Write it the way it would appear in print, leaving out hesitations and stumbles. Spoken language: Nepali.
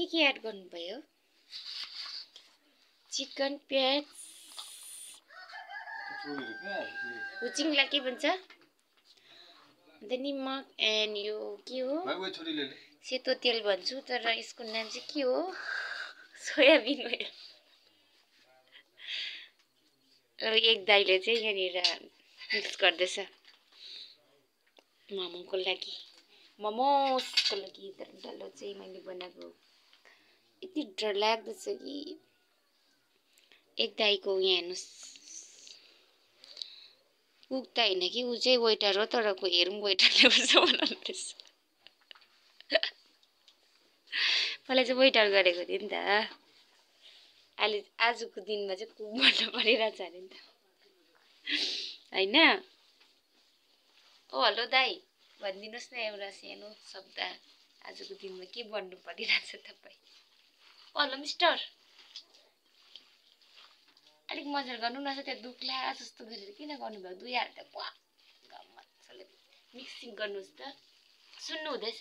के एड गर्नुभयो? चिकन, प्याज, हुचिङलाई के भन्छ? अन्त निमक एन्ड यो के हो? सेतो तेल भन्छु तर यसको नाम चाहिँ के हो? Soybean oil. एक दाइले चाहिँ यहाँनिर मिक्स गर्दैछ मोमोको लागि। मोमोसको लागि तर डल्लो चाहिँ मैले बनाएको यति डर लाग्दो छ कि एक दाइको यहाँ हेर्नुहोस् कुक त होइन कि ऊ चाहिँ वेटर हो तर हेरौँ वेटरले कस्तो बनाउँदैछ। मलाई चाहिँ वेटर गरेको थियो नि त। अहिले आजको दिनमा चाहिँ कुक बन्न परिरहेछ अरे नि त होइन? ओ हेलो दाइ भनिदिनुहोस् न एउटा सानो शब्द आजको दिनमा के बन्नु परिरहेछ तपाईँ? ओ हेलो मिस्टर अलिक मजाले गर्नु न। त्यहाँ दुख्ला जस्तो गरेर किन गर्नुभयो? दुई हात त मजाले मिक्सिङ गर्नुहोस् त। सुन्नु हुँदैछ?